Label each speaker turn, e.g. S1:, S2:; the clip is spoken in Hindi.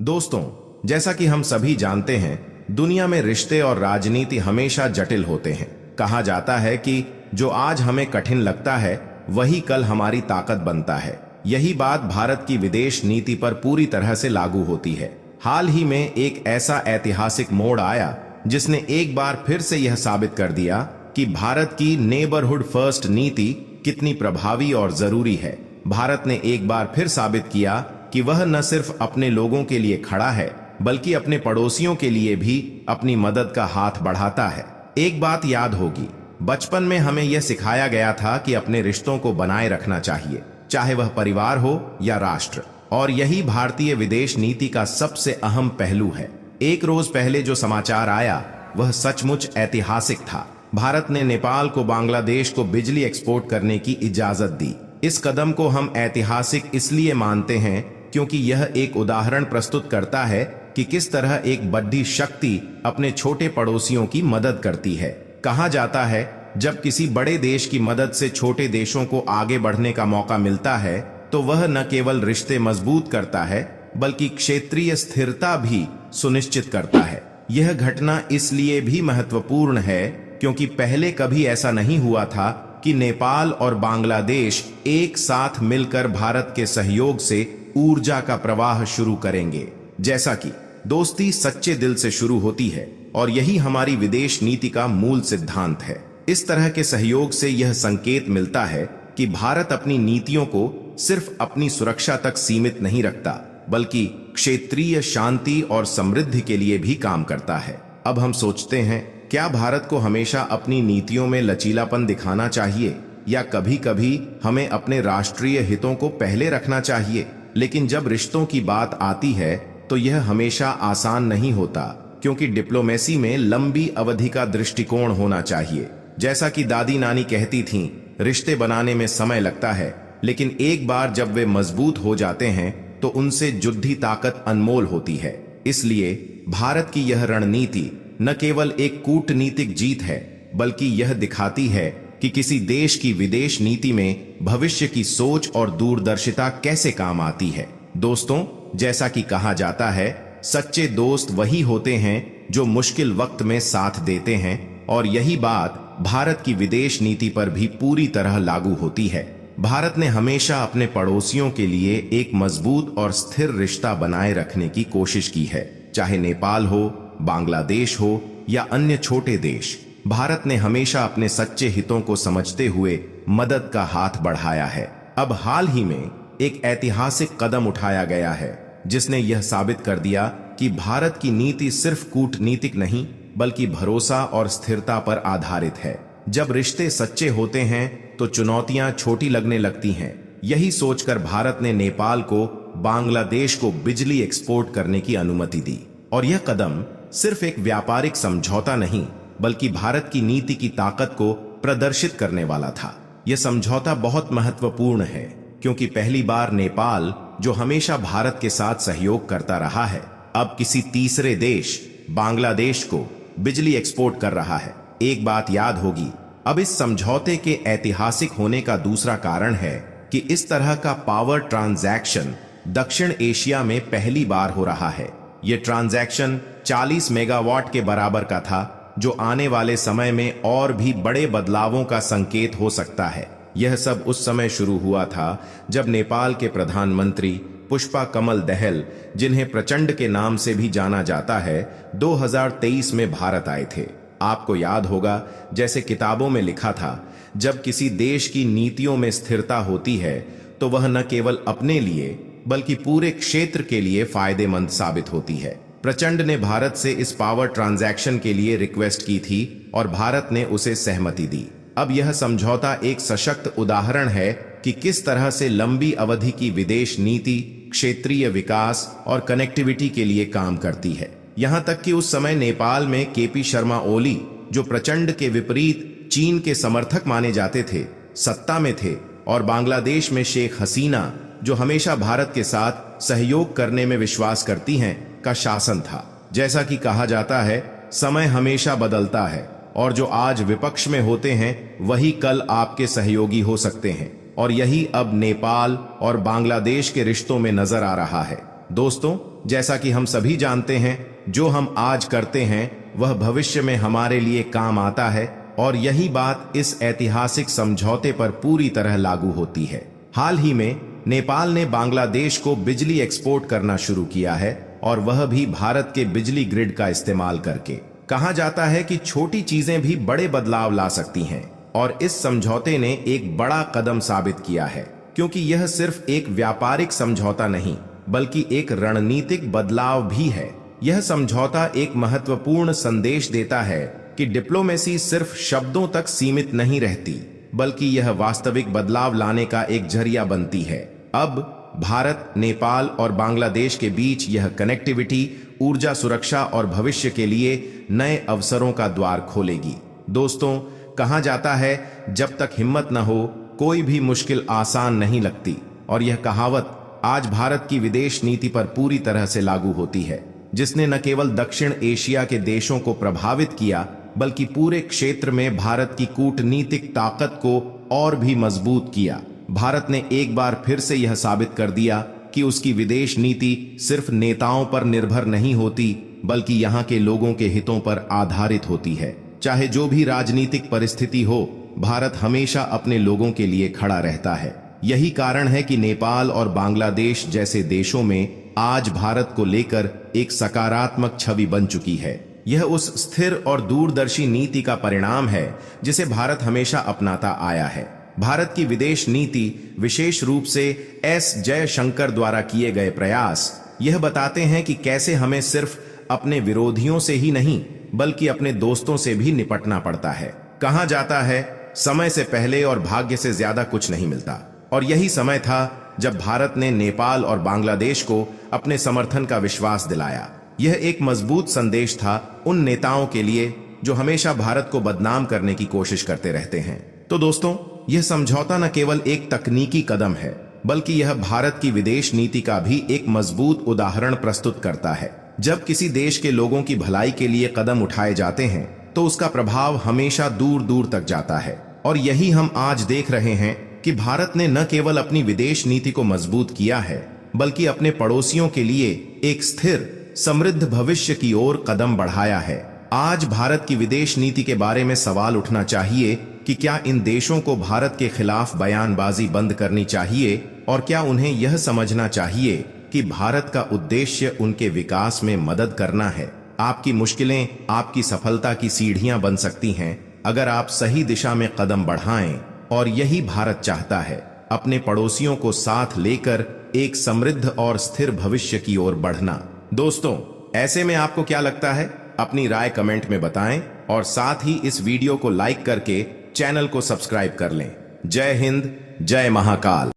S1: दोस्तों, जैसा कि हम सभी जानते हैं, दुनिया में रिश्ते और राजनीति हमेशा जटिल होते हैं। कहा जाता है कि जो आज हमें कठिन लगता है वही कल हमारी ताकत बनता है। यही बात भारत की विदेश नीति पर पूरी तरह से लागू होती है। हाल ही में एक ऐसा ऐतिहासिक मोड़ आया जिसने एक बार फिर से यह साबित कर दिया कि भारत की नेबरहुड फर्स्ट नीति कितनी प्रभावी और जरूरी है। भारत ने एक बार फिर साबित किया कि वह न सिर्फ अपने लोगों के लिए खड़ा है बल्कि अपने पड़ोसियों के लिए भी अपनी मदद का हाथ बढ़ाता है। एक बात याद होगी, बचपन में हमें यह सिखाया गया था कि अपने रिश्तों को बनाए रखना चाहिए, चाहे वह परिवार हो या राष्ट्र। और यही भारतीय विदेश नीति का सबसे अहम पहलू है। एक रोज पहले जो समाचार आया वह सचमुच ऐतिहासिक था। भारत ने नेपाल को बांग्लादेश को बिजली एक्सपोर्ट करने की इजाजत दी। इस कदम को हम ऐतिहासिक इसलिए मानते हैं क्योंकि यह एक उदाहरण प्रस्तुत करता है कि किस तरह एक बड़ी शक्ति अपने छोटे पड़ोसियों की मदद करती है। कहा जाता है, जब किसी बड़े देश की मदद से छोटे देशों को आगे बढ़ने का मौका मिलता है तो वह न केवल रिश्ते मजबूत करता है बल्कि क्षेत्रीय स्थिरता भी सुनिश्चित करता है। यह घटना इसलिए भी महत्वपूर्ण है क्योंकि पहले कभी ऐसा नहीं हुआ था कि नेपाल और बांग्लादेश एक साथ मिलकर भारत के सहयोग से ऊर्जा का प्रवाह शुरू करेंगे। जैसा कि दोस्ती सच्चे दिल से शुरू होती है और यही हमारी विदेश नीति का मूल सिद्धांत है। इस तरह के सहयोग से यह संकेत मिलता है कि भारत अपनी नीतियों को सिर्फ अपनी सुरक्षा तक सीमित नहीं रखता बल्कि क्षेत्रीय शांति और समृद्धि के लिए भी काम करता है। अब हम सोचते हैं, क्या भारत को हमेशा अपनी नीतियों में लचीलापन दिखाना चाहिए या कभी कभी हमें अपने राष्ट्रीय हितों को पहले रखना चाहिए? लेकिन जब रिश्तों की बात आती है तो यह हमेशा आसान नहीं होता, क्योंकि डिप्लोमेसी में लंबी अवधि का दृष्टिकोण होना चाहिए। जैसा कि दादी नानी कहती थीं, रिश्ते बनाने में समय लगता है, लेकिन एक बार जब वे मजबूत हो जाते हैं तो उनसे जुड़ी ताकत अनमोल होती है। इसलिए भारत की यह रणनीति न केवल एक कूटनीतिक जीत है बल्कि यह दिखाती है कि किसी देश की विदेश नीति में भविष्य की सोच और दूरदर्शिता कैसे काम आती है। दोस्तों, जैसा कि कहा जाता है, सच्चे दोस्त वही होते हैं जो मुश्किल वक्त में साथ देते हैं, और यही बात भारत की विदेश नीति पर भी पूरी तरह लागू होती है। भारत ने हमेशा अपने पड़ोसियों के लिए एक मजबूत और स्थिर रिश्ता बनाए रखने की कोशिश की है, चाहे नेपाल हो, बांग्लादेश हो या अन्य छोटे देश। भारत ने हमेशा अपने सच्चे हितों को समझते हुए मदद का हाथ बढ़ाया है। अब हाल ही में एक ऐतिहासिक कदम उठाया गया है जिसने यह साबित कर दिया कि भारत की नीति सिर्फ कूटनीतिक नहीं बल्कि भरोसा और स्थिरता पर आधारित है। जब रिश्ते सच्चे होते हैं तो चुनौतियां छोटी लगने लगती हैं। यही सोचकर भारत ने नेपाल को बांग्लादेश को बिजली एक्सपोर्ट करने की अनुमति दी, और यह कदम सिर्फ एक व्यापारिक समझौता नहीं बल्कि भारत की नीति की ताकत को प्रदर्शित करने वाला था। यह समझौता बहुत महत्वपूर्ण है क्योंकि पहली बार नेपाल, जो हमेशा भारत के साथ सहयोग करता रहा है, अब किसी तीसरे देश बांग्लादेश को बिजली एक्सपोर्ट कर रहा है। एक बात याद होगी, अब इस समझौते के ऐतिहासिक होने का दूसरा कारण है कि इस तरह का पावर ट्रांजैक्शन दक्षिण एशिया में पहली बार हो रहा है। यह ट्रांजैक्शन 40 मेगावाट के बराबर का था, जो आने वाले समय में और भी बड़े बदलावों का संकेत हो सकता है। यह सब उस समय शुरू हुआ था जब नेपाल के प्रधानमंत्री पुष्पा कमल दहल, जिन्हें प्रचंड के नाम से भी जाना जाता है, 2023 में भारत आए थे। आपको याद होगा, जैसे किताबों में लिखा था, जब किसी देश की नीतियों में स्थिरता होती है तो वह न केवल अपने लिए बल्कि पूरे क्षेत्र के लिए फायदेमंद साबित होती है। प्रचंड ने भारत से इस पावर ट्रांजैक्शन के लिए रिक्वेस्ट की थी और भारत ने उसे सहमति दी। अब यह समझौता एक सशक्त उदाहरण है कि किस तरह से लंबी अवधि की विदेश नीति क्षेत्रीय विकास और कनेक्टिविटी के लिए काम करती है। यहां तक कि उस समय नेपाल में केपी शर्मा ओली, जो प्रचंड के विपरीत चीन के समर्थक माने जाते थे, सत्ता में थे, और बांग्लादेश में शेख हसीना, जो हमेशा भारत के साथ सहयोग करने में विश्वास करती हैं, का शासन था। जैसा कि कहा जाता है, समय हमेशा बदलता है और जो आज विपक्ष में होते हैं वही कल आपके सहयोगी हो सकते हैं, और यही अब नेपाल और बांग्लादेश के रिश्तों में नजर आ रहा है। दोस्तों, जैसा कि हम सभी जानते हैं, जो हम आज करते हैं वह भविष्य में हमारे लिए काम आता है और यही बात इस ऐतिहासिक समझौते पर पूरी तरह लागू होती है। हाल ही में नेपाल ने बांग्लादेश को बिजली एक्सपोर्ट करना शुरू किया है और वह भी भारत के बिजली ग्रिड का इस्तेमाल करके। कहा जाता है कि छोटी चीजें भी बड़े बदलाव ला सकती हैं और इस समझौते ने एक बड़ा कदम साबित किया है, क्योंकि यह सिर्फ एक व्यापारिक समझौता नहीं बल्कि एक रणनीतिक बदलाव भी है। यह समझौता एक महत्वपूर्ण संदेश देता है कि डिप्लोमेसी सिर्फ शब्दों तक सीमित नहीं रहती, बल्कि यह वास्तविक बदलाव लाने का एक जरिया बनती है। अब भारत, नेपाल और बांग्लादेश के बीच यह कनेक्टिविटी ऊर्जा सुरक्षा और भविष्य के लिए नए अवसरों का द्वार खोलेगी। दोस्तों, कहा जाता है जब तक हिम्मत न हो कोई भी मुश्किल आसान नहीं लगती, और यह कहावत आज भारत की विदेश नीति पर पूरी तरह से लागू होती है, जिसने न केवल दक्षिण एशिया के देशों को प्रभावित किया बल्कि पूरे क्षेत्र में भारत की कूटनीतिक ताकत को और भी मजबूत किया। भारत ने एक बार फिर से यह साबित कर दिया कि उसकी विदेश नीति सिर्फ नेताओं पर निर्भर नहीं होती बल्कि यहाँ के लोगों के हितों पर आधारित होती है। चाहे जो भी राजनीतिक परिस्थिति हो, भारत हमेशा अपने लोगों के लिए खड़ा रहता है। यही कारण है कि नेपाल और बांग्लादेश जैसे देशों में आज भारत को लेकर एक सकारात्मक छवि बन चुकी है। यह उस स्थिर और दूरदर्शी नीति का परिणाम है जिसे भारत हमेशा अपनाता आया है। भारत की विदेश नीति, विशेष रूप से एस जयशंकर द्वारा किए गए प्रयास, यह बताते हैं कि कैसे हमें सिर्फ अपने विरोधियों से ही नहीं बल्कि अपने दोस्तों से भी निपटना पड़ता है। कहा जाता है समय से पहले और भाग्य से ज्यादा कुछ नहीं मिलता, और यही समय था जब भारत ने नेपाल और बांग्लादेश को अपने समर्थन का विश्वास दिलाया। यह एक मजबूत संदेश था उन नेताओं के लिए जो हमेशा भारत को बदनाम करने की कोशिश करते रहते हैं। तो दोस्तों, यह समझौता न केवल एक तकनीकी कदम है बल्कि यह भारत की विदेश नीति का भी एक मजबूत उदाहरण प्रस्तुत करता है। जब किसी देश के लोगों की भलाई के लिए कदम उठाए जाते हैं तो उसका प्रभाव हमेशा दूर दूर तक जाता है, और यही हम आज देख रहे हैं कि भारत ने न केवल अपनी विदेश नीति को मजबूत किया है बल्कि अपने पड़ोसियों के लिए एक स्थिर समृद्ध भविष्य की ओर कदम बढ़ाया है। आज भारत की विदेश नीति के बारे में सवाल उठना चाहिए कि क्या इन देशों को भारत के खिलाफ बयानबाजी बंद करनी चाहिए, और क्या उन्हें यह समझना चाहिए कि भारत का उद्देश्य उनके विकास में मदद करना है। आपकी मुश्किलें आपकी सफलता की सीढ़ियां बन सकती हैं अगर आप सही दिशा में कदम बढ़ाएं, और यही भारत चाहता है, अपने पड़ोसियों को साथ लेकर एक समृद्ध और स्थिर भविष्य की ओर बढ़ना। दोस्तों, ऐसे में आपको क्या लगता है? अपनी राय कमेंट में बताएं और साथ ही इस वीडियो को लाइक करके चैनल को सब्सक्राइब कर लें। जय हिंद, जय महाकाल।